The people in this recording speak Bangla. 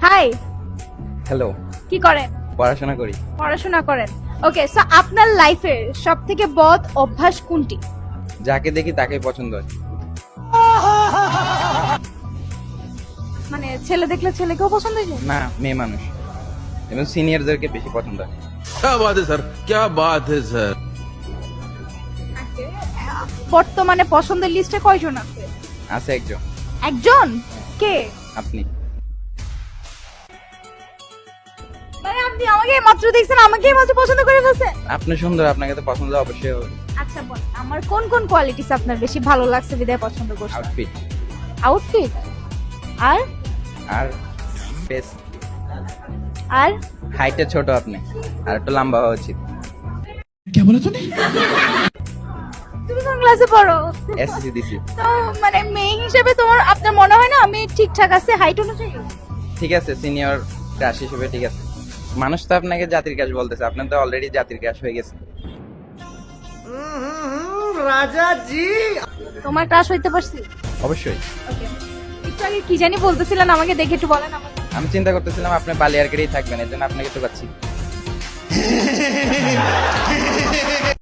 হাই, হ্যালো, কি করেন? পড়াশোনা করি। পড়াশোনা করেন। ওকে, সো আপনার লাইফের সবথেকে বদ অভ্যাস কোনটি? যাকে দেখি তাকেই পছন্দ হয়। মানে ছেলে দেখলে ছেলেকেও পছন্দ হয়ে যায়? না, মেয়ে মানুষ এবং সিনিয়রদেরকে বেশি পছন্দ হয়। क्या बात है सर, क्या बात है सर। বর্তমানে পছন্দের লিস্টে কয়জন আছে? আছে একজন, একজন? কে? আপনি। মানে আপনি আমাকে মাত্র দেখছেন, আমাকে মাত্র পছন্দ করে ফেলছেন? আপনি সুন্দর, আপনাকে তো পছন্দ অবশ্যই হবে। আচ্ছা বল, আমার কোন কোন কোয়ালিটিস আপনার বেশি ভালো লাগছে বিদায় পছন্দ করছেন? আউটফিট আউটফিট আর আর ফেস। আর হাইটে ছোট আপনি, আর একটু লম্বা হওয়া উচিত। তুমি কোন ক্লাসে পড়ো? এসএসসি দিছি। তো মানে মেয়ে হিসেবে তোমার আপনার মনে হয় না আমি ঠিকঠাক আছে হাইট অনুযায়ী? ঠিক আছে, সিনিয়র ক্রাশ হিসেবে ঠিক আছে। মানুষ তো আপনাকে জাতির ক্রাশ বলতেছে, আপনার তো অলরেডি জাতির ক্রাশ হয়ে গেছে। তোমার ক্রাশ হইতে পারছি? অবশ্যই। ওকে, একটু আগে কি জানি বলতেছিলেন, আমাকে দেখে একটু বলেন আমাকে। আমি চিন্তা করতেছিলাম আপনি বালিয়ারকেটেই থাকবেন, এর জন্য আপনাকে তো পাচ্ছি।